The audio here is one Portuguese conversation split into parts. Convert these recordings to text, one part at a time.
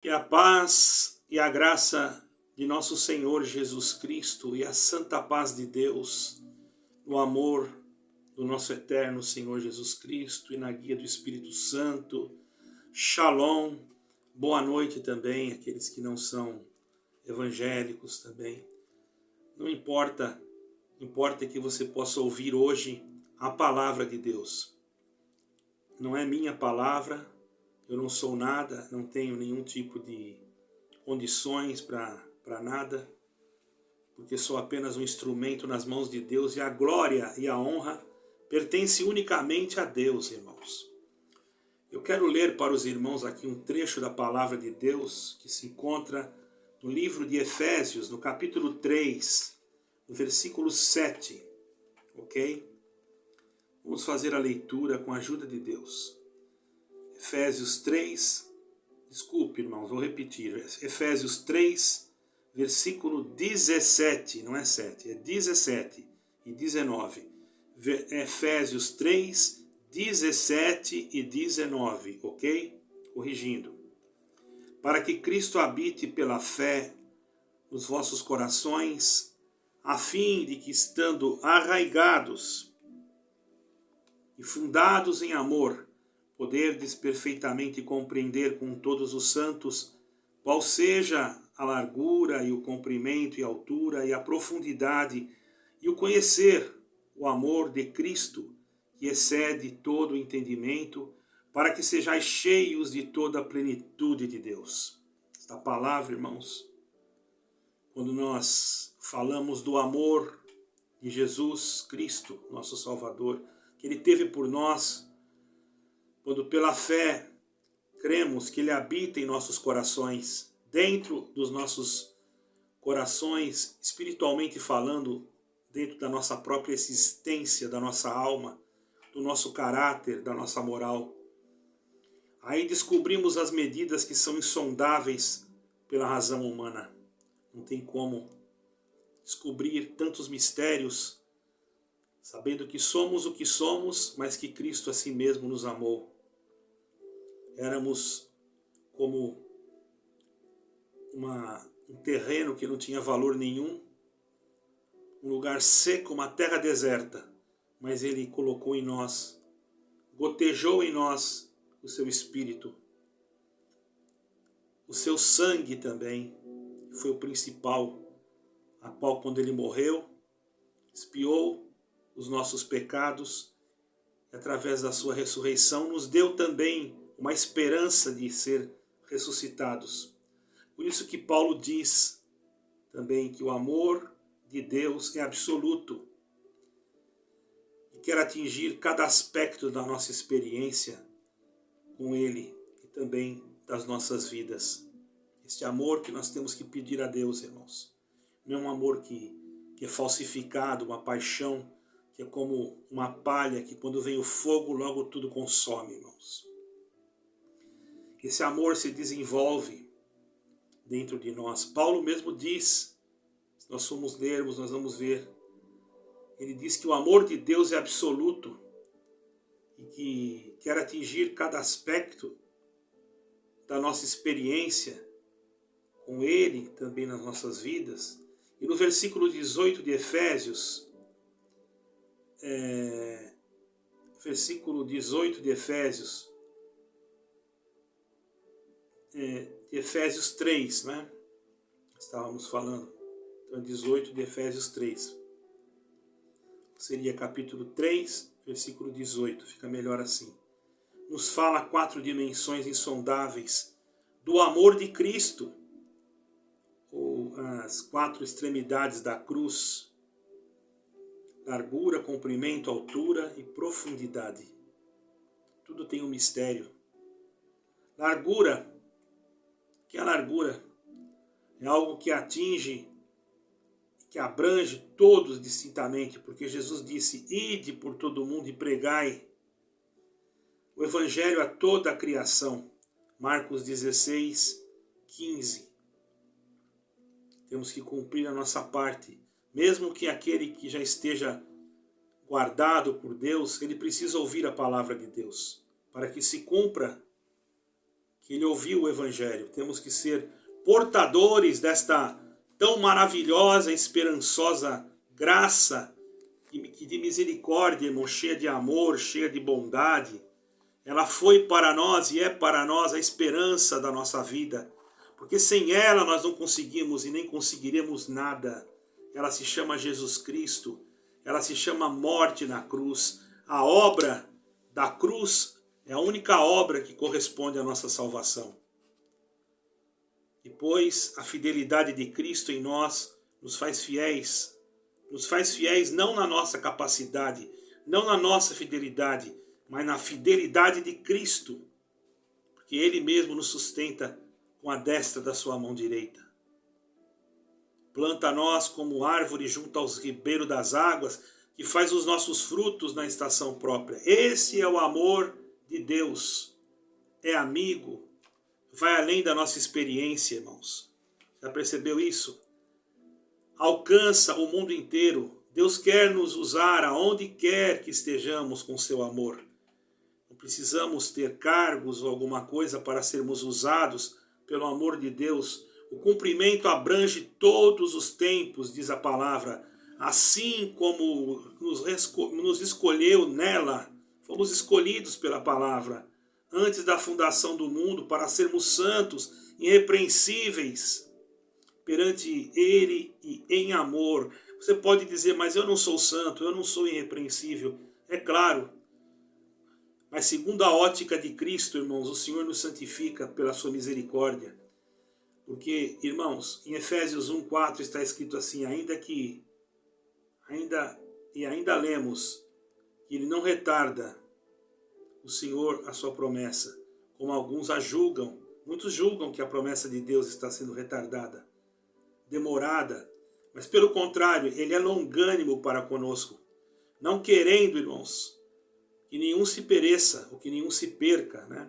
Que a paz e a graça de nosso Senhor Jesus Cristo e a santa paz de Deus, no amor do nosso eterno Senhor Jesus Cristo e na guia do Espírito Santo. Shalom, boa noite também àqueles que não são evangélicos também. Não importa, importa que você possa ouvir hoje a palavra de Deus. Não é minha palavra, eu não sou nada, não tenho nenhum tipo de condições para nada, porque sou apenas um instrumento nas mãos de Deus e a glória e a honra pertence unicamente a Deus, irmãos. Eu quero ler para os irmãos aqui um trecho da palavra de Deus que se encontra no livro de Efésios, no capítulo 3, no versículo 7, ok? Vamos fazer a leitura com a ajuda de Deus. Efésios 3, desculpe irmãos, vou repetir. Efésios 3, versículo 17, não é 7, é 17 e 19. Efésios 3, 17 e 19, ok? Corrigindo. Para que Cristo habite pela fé nos vossos corações, a fim de que, estando arraigados e fundados em amor, poderdes perfeitamente compreender com todos os santos qual seja a largura e o comprimento e a altura e a profundidade e o conhecer o amor de Cristo, que excede todo o entendimento, para que sejais cheios de toda a plenitude de Deus. Esta palavra, irmãos, quando nós falamos do amor de Jesus Cristo, nosso Salvador, que Ele teve por nós, quando pela fé cremos que Ele habita em nossos corações, dentro dos nossos corações, espiritualmente falando, dentro da nossa própria existência, da nossa alma, do nosso caráter, da nossa moral. Aí descobrimos as medidas que são insondáveis pela razão humana. Não tem como descobrir tantos mistérios, sabendo que somos o que somos, mas que Cristo a si mesmo nos amou. Éramos como um terreno que não tinha valor nenhum, um lugar seco, uma terra deserta, mas Ele colocou em nós, gotejou em nós o seu Espírito, o seu sangue também, foi o principal, a qual quando Ele morreu, expiou os nossos pecados, e através da sua ressurreição nos deu também uma esperança de ser ressuscitados. Por isso que Paulo diz também que o amor de Deus é absoluto e quer atingir cada aspecto da nossa experiência com Ele e também das nossas vidas. Este amor que nós temos que pedir a Deus, irmãos. Não é um amor que é falsificado, uma paixão que é como uma palha que quando vem o fogo logo tudo consome, irmãos. Esse amor se desenvolve dentro de nós. Paulo mesmo diz, se nós formos lermos, nós vamos ver, ele diz que o amor de Deus é absoluto e que quer atingir cada aspecto da nossa experiência com Ele, também nas nossas vidas. E no versículo 18 de Efésios, versículo 18 de Efésios, Efésios 3, né? Estávamos falando. Então, 18 de Efésios 3. Seria capítulo 3, versículo 18. Fica melhor assim. Nos fala 4 dimensões insondáveis do amor de Cristo, ou as 4 extremidades da cruz: largura, comprimento, altura e profundidade. Tudo tem um mistério. Largura. Que é a largura? É algo que atinge, que abrange todos distintamente, porque Jesus disse: ide por todo mundo e pregai o evangelho a toda a criação. Marcos 16, 15. Temos que cumprir a nossa parte. Mesmo que aquele que já esteja guardado por Deus, ele precisa ouvir a palavra de Deus, para que se cumpra que ele ouviu o Evangelho. Temos que ser portadores desta tão maravilhosa, esperançosa graça de misericórdia, irmão, cheia de amor, cheia de bondade. Ela foi para nós e é para nós a esperança da nossa vida, porque sem ela nós não conseguimos e nem conseguiremos nada. Ela se chama Jesus Cristo, ela se chama morte na cruz. A obra da cruz é a única obra que corresponde à nossa salvação. Depois, a fidelidade de Cristo em nós nos faz fiéis não na nossa capacidade, não na nossa fidelidade, mas na fidelidade de Cristo, porque Ele mesmo nos sustenta com a destra da sua mão direita. Planta nós como árvore junto aos ribeiros das águas, que faz os nossos frutos na estação própria. Esse é o amor de Deus. É amigo, vai além da nossa experiência, irmãos. Já percebeu isso? Alcança o mundo inteiro. Deus quer nos usar aonde quer que estejamos com seu amor. Não precisamos ter cargos ou alguma coisa para sermos usados pelo amor de Deus. O cumprimento abrange todos os tempos, diz a palavra. Assim como nos escolheu nela, fomos escolhidos pela palavra, antes da fundação do mundo, para sermos santos, irrepreensíveis perante Ele e em amor. Você pode dizer, mas eu não sou santo, eu não sou irrepreensível. É claro, mas segundo a ótica de Cristo, irmãos, o Senhor nos santifica pela sua misericórdia. Porque, irmãos, em Efésios 1:4 está escrito assim, ainda lemos que Ele não retarda o Senhor a sua promessa, como alguns a julgam. Muitos julgam que a promessa de Deus está sendo retardada, demorada, mas pelo contrário, Ele é longânimo para conosco, não querendo, irmãos, que nenhum se pereça, ou que nenhum se perca, né?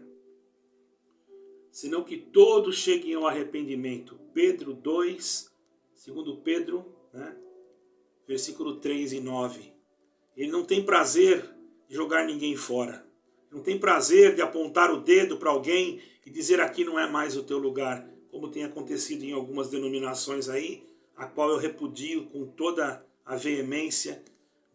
Senão que todos cheguem ao arrependimento. Pedro 2, 2 Pedro, né? Versículo 3 e 9. Ele não tem prazer de jogar ninguém fora. Não tem prazer de apontar o dedo para alguém e dizer aqui não é mais o teu lugar, como tem acontecido em algumas denominações aí, a qual eu repudio com toda a veemência.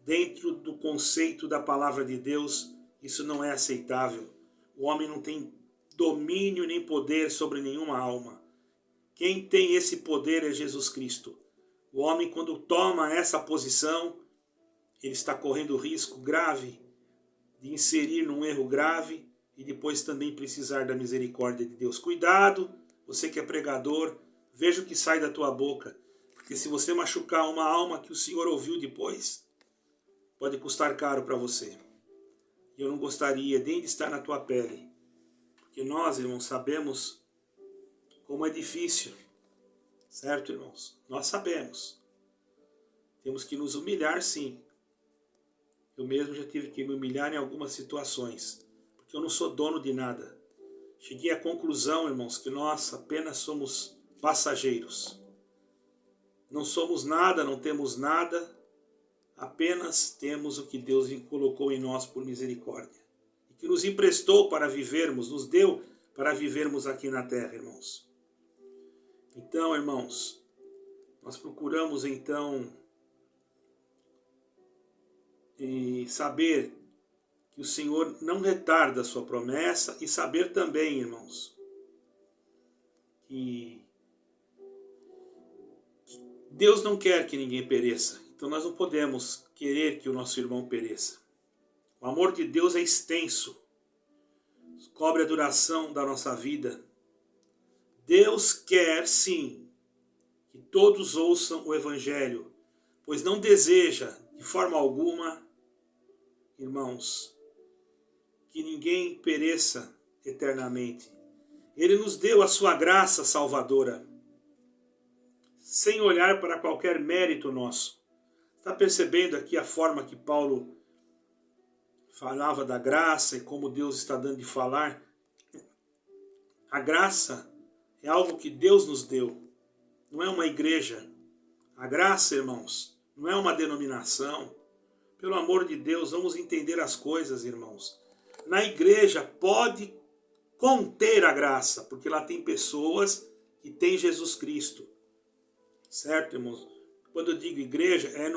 Dentro do conceito da palavra de Deus, isso não é aceitável. O homem não tem domínio nem poder sobre nenhuma alma. Quem tem esse poder é Jesus Cristo. O homem, quando toma essa posição, ele está correndo risco grave de inserir num erro grave e depois também precisar da misericórdia de Deus. Cuidado, você que é pregador, veja o que sai da tua boca, porque se você machucar uma alma que o Senhor ouviu depois, pode custar caro para você. E eu não gostaria nem de estar na tua pele, porque nós, irmãos, sabemos como é difícil, certo, irmãos? Nós sabemos. Temos que nos humilhar, sim. Eu mesmo já tive que me humilhar em algumas situações, porque eu não sou dono de nada. Cheguei à conclusão, irmãos, que nós apenas somos passageiros. Não somos nada, não temos nada, apenas temos o que Deus colocou em nós por misericórdia. E que nos emprestou para vivermos, nos deu para vivermos aqui na terra, irmãos. Então, irmãos, nós procuramos então saber que o Senhor não retarda a sua promessa e saber também, irmãos, que Deus não quer que ninguém pereça. Então nós não podemos querer que o nosso irmão pereça. O amor de Deus é extenso, cobre a duração da nossa vida. Deus quer, sim, que todos ouçam o Evangelho, pois não deseja, de forma alguma, irmãos, que ninguém pereça eternamente. Ele nos deu a sua graça salvadora, sem olhar para qualquer mérito nosso. Está percebendo aqui a forma que Paulo falava da graça e como Deus está dando de falar? A graça é algo que Deus nos deu, não é uma igreja. A graça, irmãos, não é uma denominação. Pelo amor de Deus, vamos entender as coisas, irmãos. Na igreja pode conter a graça, porque lá tem pessoas que têm Jesus Cristo, certo, irmãos? Quando eu digo igreja, é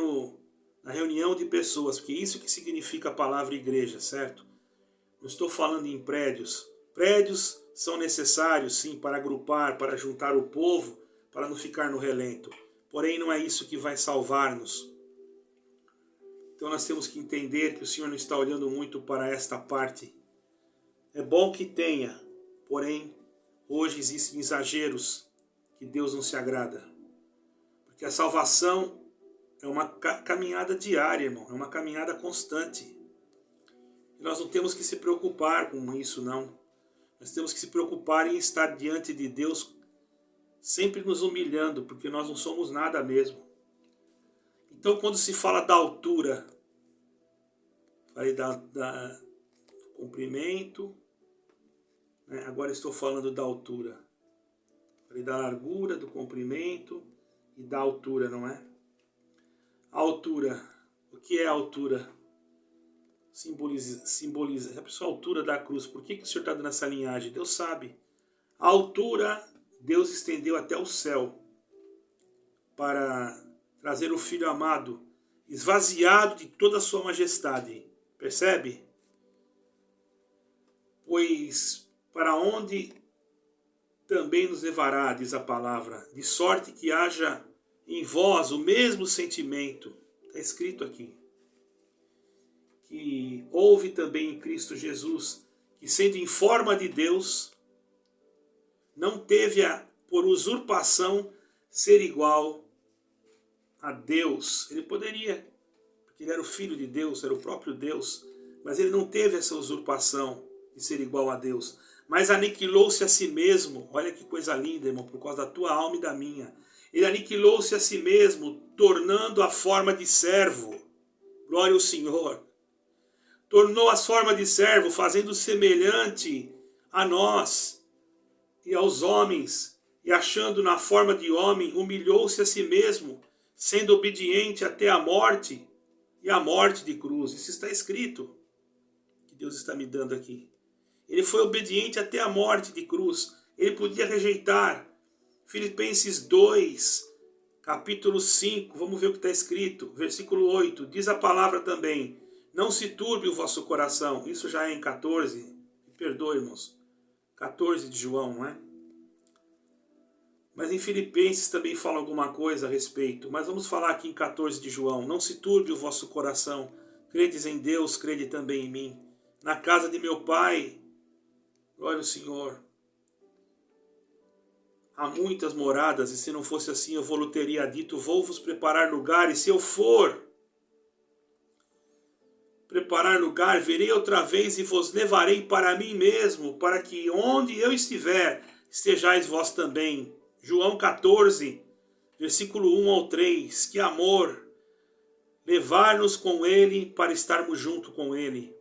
na reunião de pessoas, porque isso que significa a palavra igreja, certo? Não estou falando em prédios. Prédios são necessários, sim, para agrupar, para juntar o povo, para não ficar no relento. Porém, não é isso que vai salvar-nos. Então nós temos que entender que o Senhor não está olhando muito para esta parte. É bom que tenha, porém, hoje existem exageros que Deus não se agrada. Porque a salvação é uma caminhada diária, irmão, é uma caminhada constante. E nós não temos que se preocupar com isso, não. Nós temos que se preocupar em estar diante de Deus, sempre nos humilhando, porque nós não somos nada mesmo. Então, quando se fala da altura, falei do comprimento, né? Agora estou falando da altura. Falei da largura, do comprimento e da altura, não é? A altura, o que é a altura? Simboliza a pessoa, a altura da cruz. Por que o Senhor está dando essa linhagem? Deus sabe. A altura, Deus estendeu até o céu para trazer o Filho amado, esvaziado de toda a sua majestade. Percebe? Pois para onde também nos levará, diz a palavra, de sorte que haja em vós o mesmo sentimento. Está escrito aqui. Que houve também em Cristo Jesus, que sendo em forma de Deus, não teve por usurpação ser igual a Deus. Ele poderia, porque ele era o Filho de Deus, era o próprio Deus, mas ele não teve essa usurpação de ser igual a Deus. Mas aniquilou-se a si mesmo, olha que coisa linda, irmão, por causa da tua alma e da minha. Ele aniquilou-se a si mesmo, tornando a forma de servo. Glória ao Senhor. Tornou a forma de servo, fazendo semelhante a nós e aos homens, e achando na forma de homem, humilhou-se a si mesmo, sendo obediente até a morte, e a morte de cruz. Isso está escrito, que Deus está me dando aqui. Ele foi obediente até a morte de cruz. Ele podia rejeitar. Filipenses 2, capítulo 5, vamos ver o que está escrito, versículo 8, diz a palavra também: não se turbe o vosso coração. Isso já é em 14. Me perdoe, irmãos. 14 de João, não é? Mas em Filipenses também fala alguma coisa a respeito. Mas vamos falar aqui em 14 de João. Não se turbe o vosso coração. Credes em Deus, crede também em mim. Na casa de meu Pai, glória ao Senhor, há muitas moradas. E se não fosse assim, eu vou teria dito: vou vos preparar lugar. E se eu for preparar lugar, verei outra vez e vos levarei para mim mesmo, para que onde eu estiver, estejais vós também. João 14, versículo 1 ao 3. Que amor! Levar-nos com Ele para estarmos junto com Ele.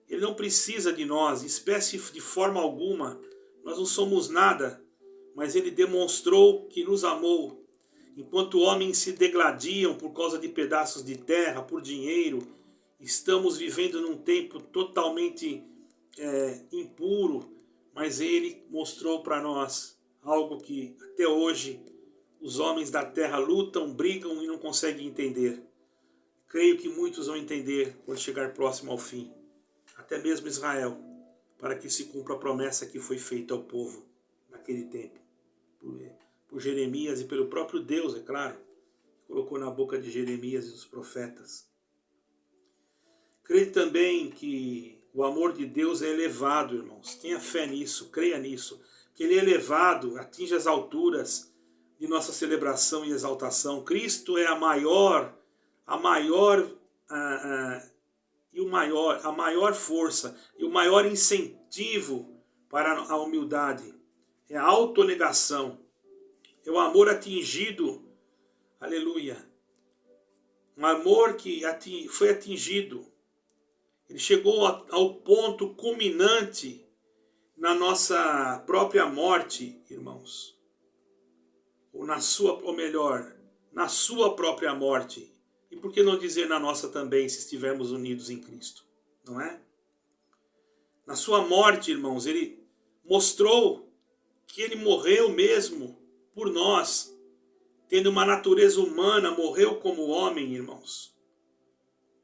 Ele não precisa de nós, espécie de forma alguma. Nós não somos nada, mas Ele demonstrou que nos amou. Enquanto homens se degladiam por causa de pedaços de terra, por dinheiro, estamos vivendo num tempo totalmente impuro, mas Ele mostrou para nós algo que até hoje os homens da terra lutam, brigam e não conseguem entender. Creio que muitos vão entender quando chegar próximo ao fim, até mesmo Israel, para que se cumpra a promessa que foi feita ao povo naquele tempo, por Jeremias e pelo próprio Deus, é claro, colocou na boca de Jeremias e dos profetas. Creio também que o amor de Deus é elevado, irmãos. Tenha fé nisso, creia nisso. Que Ele é elevado, atinge as alturas de nossa celebração e exaltação. Cristo é a maior força e o maior incentivo para a humildade. É a autonegação. É o amor atingido, aleluia. Um amor que foi atingido. Ele chegou ao ponto culminante na nossa própria morte, irmãos. Ou melhor, na sua própria morte. E por que não dizer na nossa também, se estivermos unidos em Cristo? Não é? Na sua morte, irmãos, Ele mostrou que ele morreu mesmo por nós, tendo uma natureza humana, morreu como homem, irmãos.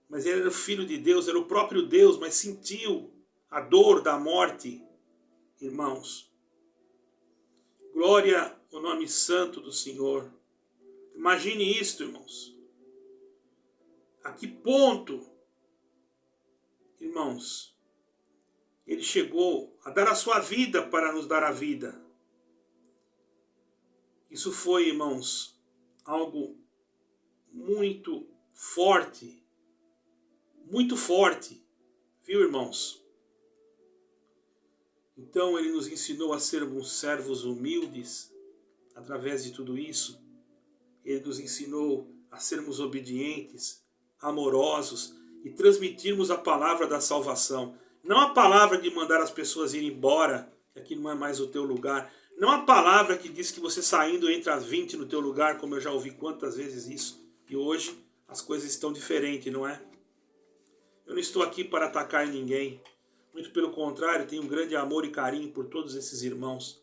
Mas ele era o Filho de Deus, era o próprio Deus, mas sentiu a dor da morte, irmãos. Glória ao nome santo do Senhor. Imagine isto, irmãos. A que ponto, irmãos, ele chegou a dar a sua vida para nos dar a vida. Isso foi, irmãos, algo muito forte, viu, irmãos? Então ele nos ensinou a sermos servos humildes. Através de tudo isso, ele nos ensinou a sermos obedientes, amorosos e transmitirmos a palavra da salvação. Não a palavra de mandar as pessoas irem embora, que aqui não é mais o teu lugar. Não a palavra que diz que você saindo entra às 20 no teu lugar, como eu já ouvi quantas vezes isso. E hoje as coisas estão diferentes, não é? Eu não estou aqui para atacar ninguém. Muito pelo contrário, tenho um grande amor e carinho por todos esses irmãos.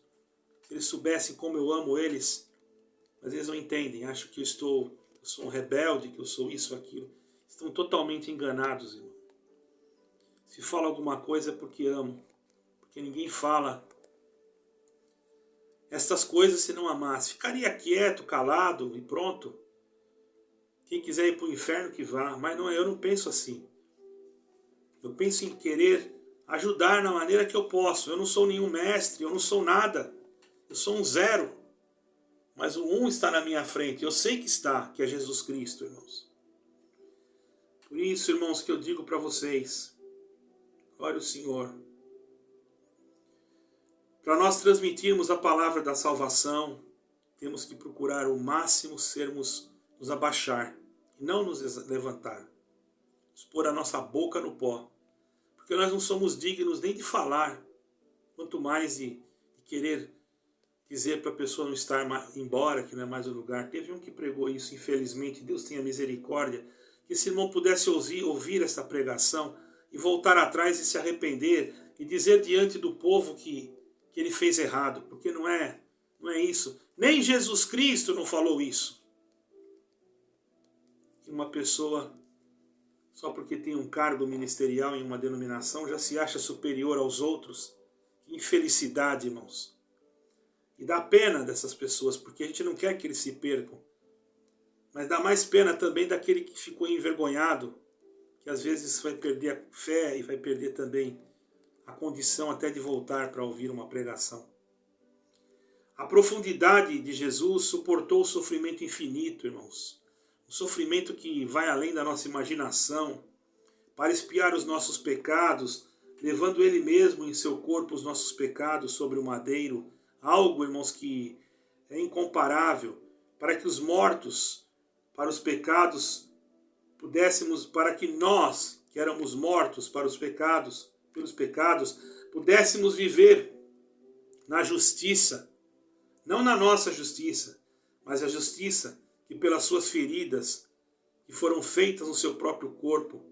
Se eles soubessem como eu amo eles, mas eles não entendem. Acham que eu sou um rebelde, que eu sou isso, aquilo. Estão totalmente enganados, irmão. Se fala alguma coisa é porque amo. Porque ninguém fala estas coisas se não amasse. Ficaria quieto, calado e pronto. Quem quiser ir para o inferno que vá. Mas não, eu não penso assim. Eu penso em querer ajudar na maneira que eu posso. Eu não sou nenhum mestre, eu não sou nada. Eu sou um zero. Mas o um está na minha frente. Eu sei que está, que é Jesus Cristo, irmãos. Por isso, irmãos, que eu digo para vocês. Glória ao Senhor. Para nós transmitirmos a palavra da salvação, temos que procurar o máximo nos abaixar. E não nos levantar. Nos pôr a nossa boca no pó. Porque nós não somos dignos nem de falar. Quanto mais de querer dizer para a pessoa não estar embora, que não é mais o lugar. Teve um que pregou isso, infelizmente. Deus tenha misericórdia. Que esse irmão pudesse ouvir essa pregação e voltar atrás e se arrepender e dizer diante do povo que ele fez errado. Porque não é isso. Nem Jesus Cristo não falou isso. Que uma pessoa, só porque tem um cargo ministerial em uma denominação, já se acha superior aos outros. Que infelicidade, irmãos. E dá pena dessas pessoas, porque a gente não quer que eles se percam. Mas dá mais pena também daquele que ficou envergonhado, que às vezes vai perder a fé e vai perder também a condição até de voltar para ouvir uma pregação. A profundidade de Jesus suportou o sofrimento infinito, irmãos. Um sofrimento que vai além da nossa imaginação, para expiar os nossos pecados, levando Ele mesmo em seu corpo os nossos pecados sobre o madeiro. Algo, irmãos, que é incomparável, para que os mortos, para os pecados, para que nós, que éramos mortos para os pecados, pelos pecados, pudéssemos viver na justiça, não na nossa justiça, mas a justiça que pelas suas feridas, que foram feitas no seu próprio corpo,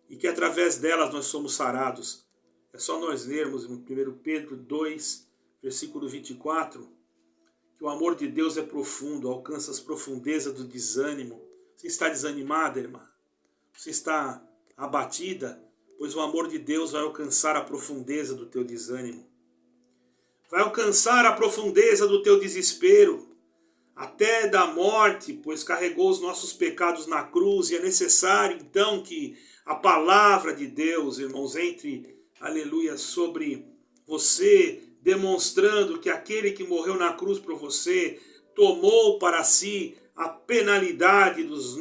e que através delas nós somos sarados. É só nós lermos em 1 Pedro 2, versículo 24, que o amor de Deus é profundo, alcança as profundezas do desânimo. Você está desanimada, irmã? Você está abatida? Pois o amor de Deus vai alcançar a profundeza do teu desânimo. Vai alcançar a profundeza do teu desespero, até da morte, pois carregou os nossos pecados na cruz, e é necessário então que a palavra de Deus, irmãos, entre, aleluia, sobre você, demonstrando que aquele que morreu na cruz por você tomou para si a penalidade dos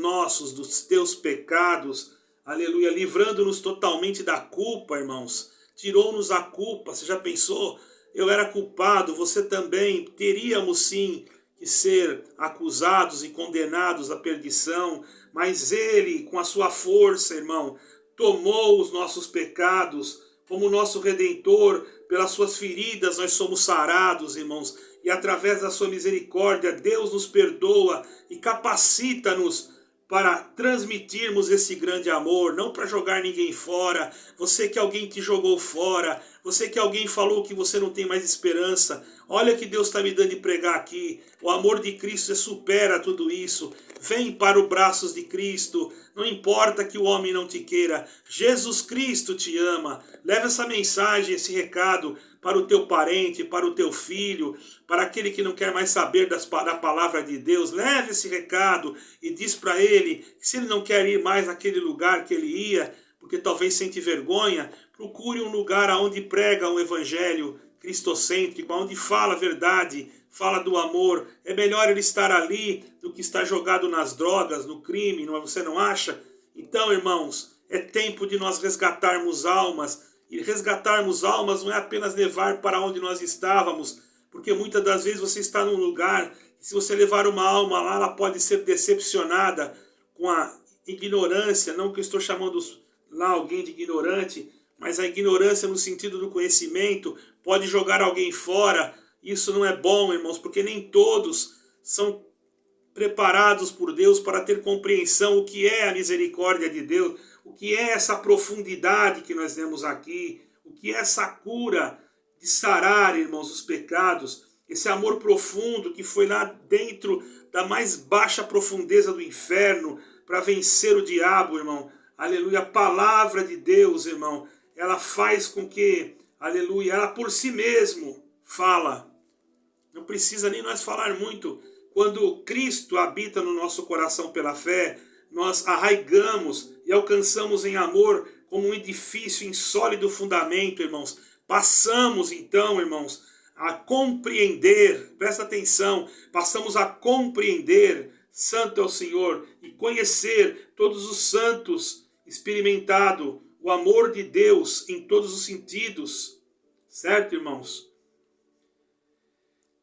teus pecados, aleluia, livrando-nos totalmente da culpa, irmãos, tirou-nos a culpa. Você já pensou? Eu era culpado, você também. Teríamos sim que ser acusados e condenados à perdição, mas Ele, com a sua força, irmão, tomou os nossos pecados como nosso Redentor. Pelas suas feridas nós somos sarados, irmãos, e através da sua misericórdia Deus nos perdoa e capacita-nos para transmitirmos esse grande amor, não para jogar ninguém fora. Você que alguém te jogou fora, você que alguém falou que você não tem mais esperança, olha que Deus está me dando de pregar aqui. O amor de Cristo supera tudo isso. Vem para os braços de Cristo. Não importa que o homem não te queira, Jesus Cristo te ama. Leva essa mensagem, esse recado para o teu parente, para o teu filho, para aquele que não quer mais saber da palavra de Deus. Leve esse recado e diz para ele que se ele não quer ir mais naquele lugar que ele ia, porque talvez sente vergonha, procure um lugar onde prega um evangelho cristocêntrico, onde fala a verdade, fala do amor. É melhor ele estar ali do que estar jogado nas drogas, no crime, você não acha? Então, irmãos, é tempo de nós resgatarmos almas. E resgatarmos almas não é apenas levar para onde nós estávamos, porque muitas das vezes você está num lugar, e se você levar uma alma lá, ela pode ser decepcionada com a ignorância. Não que eu estou chamando lá alguém de ignorante, mas a ignorância no sentido do conhecimento pode jogar alguém fora. Isso não é bom, irmãos, porque nem todos são preparados por Deus para ter compreensão o que é a misericórdia de Deus, o que é essa profundidade que nós vemos aqui, o que é essa cura de sarar, irmãos, os pecados, esse amor profundo que foi lá dentro da mais baixa profundeza do inferno para vencer o diabo, irmão. Aleluia, a palavra de Deus, irmão, ela faz com que, aleluia, ela por si mesmo fala. Não precisa nem nós falar muito. Quando Cristo habita no nosso coração pela fé, nós arraigamos e alcançamos em amor como um edifício em sólido fundamento, irmãos. Passamos então, irmãos, a compreender, presta atenção, passamos a compreender, santo é o Senhor, e conhecer todos os santos, experimentado o amor de Deus em todos os sentidos, certo, irmãos?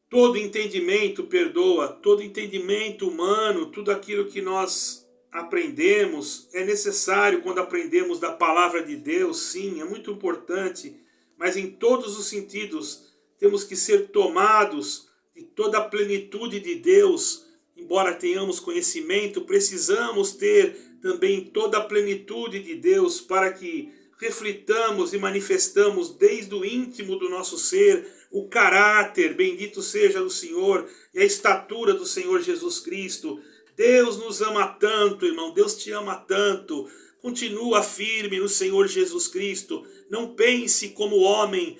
Todo entendimento perdoa, todo entendimento humano, tudo aquilo que nós aprendemos é necessário quando aprendemos da palavra de Deus, sim, é muito importante, mas em todos os sentidos temos que ser tomados de toda a plenitude de Deus. Embora tenhamos conhecimento, precisamos ter também toda a plenitude de Deus para que reflitamos e manifestamos desde o íntimo do nosso ser o caráter, bendito seja o Senhor, e a estatura do Senhor Jesus Cristo. Deus nos ama tanto, irmão, Deus te ama tanto. Continua firme no Senhor Jesus Cristo. Não pense como homem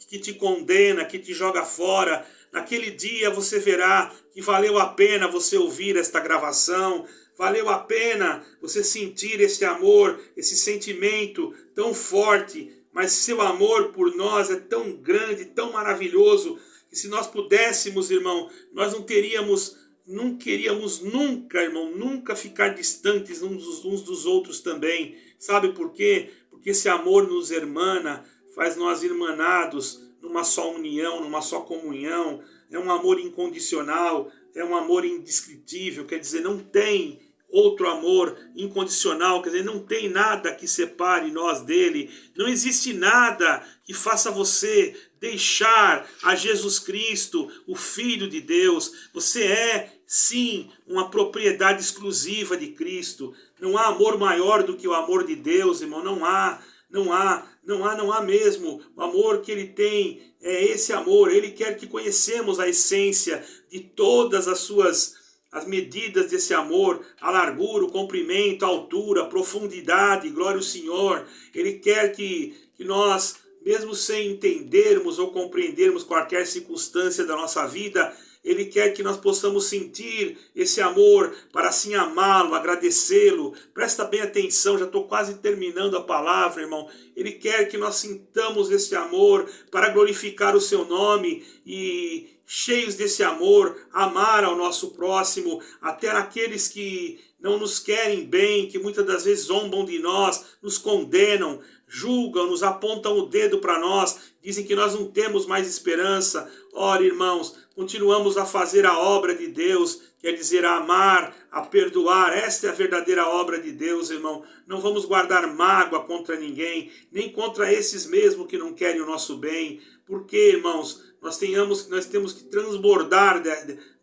que te condena, que te joga fora. Naquele dia você verá que valeu a pena você ouvir esta gravação, valeu a pena você sentir esse amor, esse sentimento tão forte, mas seu amor por nós é tão grande, tão maravilhoso, que se nós pudéssemos, irmão, nós não queríamos nunca, irmão, nunca ficar distantes uns dos outros também. Sabe por quê? Porque esse amor nos hermana, faz nós irmanados numa só união, numa só comunhão. É um amor incondicional, é um amor indescritível, quer dizer, não tem outro amor incondicional, quer dizer, não tem nada que separe nós dele, não existe nada que faça você deixar a Jesus Cristo, o Filho de Deus. Você é, sim, uma propriedade exclusiva de Cristo. Não há amor maior do que o amor de Deus, irmão, não há mesmo. O amor que ele tem é esse amor. Ele quer que conhecemos a essência de todas as medidas desse amor, a largura, o comprimento, a altura, a profundidade, glória ao Senhor. Ele quer que nós, mesmo sem entendermos ou compreendermos qualquer circunstância da nossa vida, Ele quer que nós possamos sentir esse amor para assim amá-lo, agradecê-lo. Presta bem atenção, já estou quase terminando a palavra, irmão. Ele quer que nós sintamos esse amor para glorificar o seu nome e, cheios desse amor, amar ao nosso próximo, até aqueles que não nos querem bem, que muitas das vezes zombam de nós, nos condenam, julgam, nos apontam o dedo para nós, dizem que nós não temos mais esperança. Ora, irmãos, continuamos a fazer a obra de Deus, quer dizer, a amar, a perdoar. Esta é a verdadeira obra de Deus, irmão. Não vamos guardar mágoa contra ninguém, nem contra esses mesmo que não querem o nosso bem. Porque, irmãos, nós temos que transbordar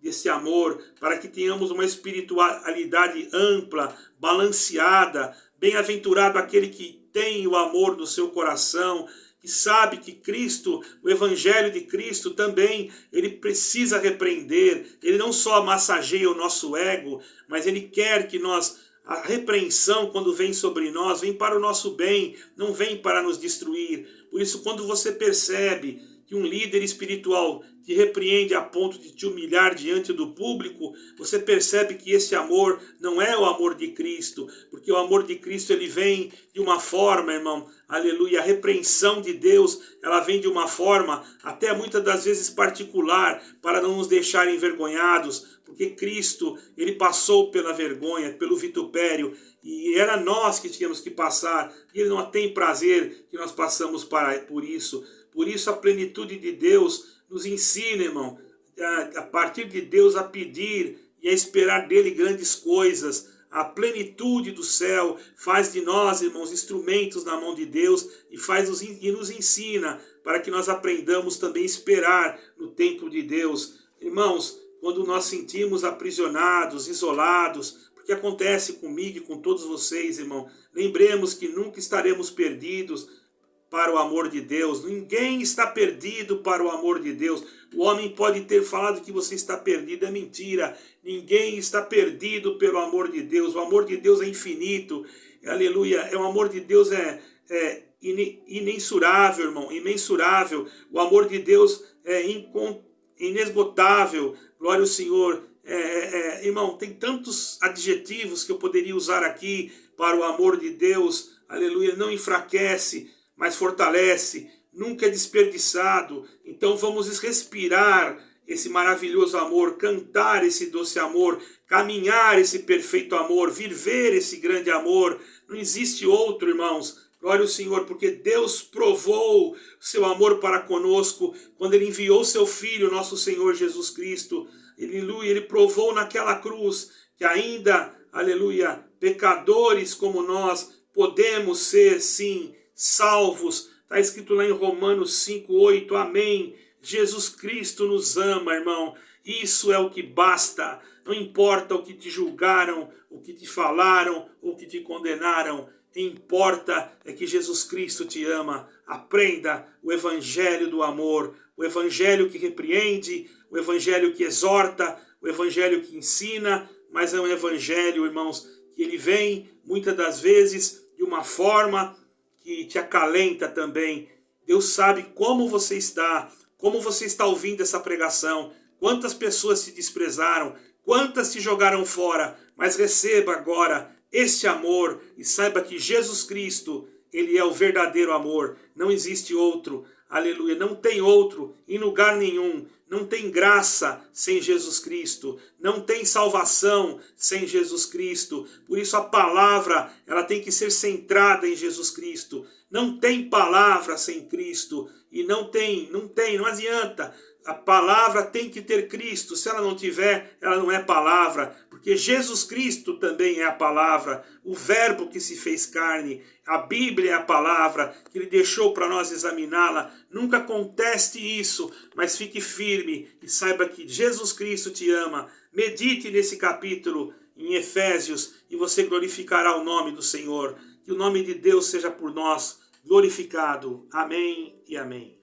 desse amor, para que tenhamos uma espiritualidade ampla, balanceada. Bem-aventurado aquele que tem o amor no seu coração, que sabe que Cristo, o Evangelho de Cristo também, ele precisa repreender. Ele não só massageia o nosso ego, mas ele quer que a repreensão, quando vem sobre nós, vem para o nosso bem, não vem para nos destruir. Por isso, quando você percebe que um líder espiritual te repreende a ponto de te humilhar diante do público, você percebe que esse amor não é o amor de Cristo, porque o amor de Cristo ele vem de uma forma, irmão, aleluia, a repreensão de Deus, ela vem de uma forma até muitas das vezes particular, para não nos deixar envergonhados, porque Cristo, ele passou pela vergonha, pelo vitupério, e era nós que tínhamos que passar, e ele não tem prazer que nós passamos por isso. Por isso a plenitude de Deus nos ensina, irmão, a partir de Deus a pedir e a esperar dele grandes coisas. A plenitude do céu faz de nós, irmãos, instrumentos na mão de Deus e nos ensina para que nós aprendamos também a esperar no tempo de Deus. Irmãos, quando nós sentimos aprisionados, isolados, porque acontece comigo e com todos vocês, irmão, lembremos que nunca estaremos perdidos para o amor de Deus. Ninguém está perdido para o amor de Deus. O homem pode ter falado que você está perdido, é mentira. Ninguém está perdido pelo amor de Deus. O amor de Deus é infinito, aleluia. O amor de Deus é imensurável, irmão, imensurável. O amor de Deus é inesgotável. Glória ao Senhor. Irmão, tem tantos adjetivos que eu poderia usar aqui para o amor de Deus, aleluia. Não enfraquece, mas fortalece, nunca é desperdiçado. Então vamos respirar esse maravilhoso amor, cantar esse doce amor, caminhar esse perfeito amor, viver esse grande amor. Não existe outro, irmãos. Glória ao Senhor, porque Deus provou seu amor para conosco quando ele enviou seu Filho, nosso Senhor Jesus Cristo. Aleluia, ele provou naquela cruz que ainda, aleluia, pecadores como nós, podemos ser, sim, salvos. Está escrito lá em Romanos 5:8, amém. Jesus Cristo nos ama, irmão. Isso é o que basta. Não importa o que te julgaram, o que te falaram, o que te condenaram. Importa é que Jesus Cristo te ama. Aprenda o evangelho do amor, o evangelho que repreende, o evangelho que exorta, o evangelho que ensina, mas é um evangelho, irmãos, que ele vem muitas das vezes de uma forma que te acalenta também. Deus sabe como você está ouvindo essa pregação, quantas pessoas te desprezaram, quantas te jogaram fora, mas receba agora este amor e saiba que Jesus Cristo, ele é o verdadeiro amor, não existe outro, aleluia, não tem outro em lugar nenhum. Não tem graça sem Jesus Cristo, não tem salvação sem Jesus Cristo. Por isso a palavra, ela tem que ser centrada em Jesus Cristo. Não tem palavra sem Cristo e não adianta. A palavra tem que ter Cristo. Se ela não tiver, ela não é palavra, porque Jesus Cristo também é a palavra, o verbo que se fez carne. A Bíblia é a palavra que ele deixou para nós examiná-la. Nunca conteste isso, mas fique firme e saiba que Jesus Cristo te ama. Medite nesse capítulo em Efésios e você glorificará o nome do Senhor. Que o nome de Deus seja por nós glorificado. Amém e amém.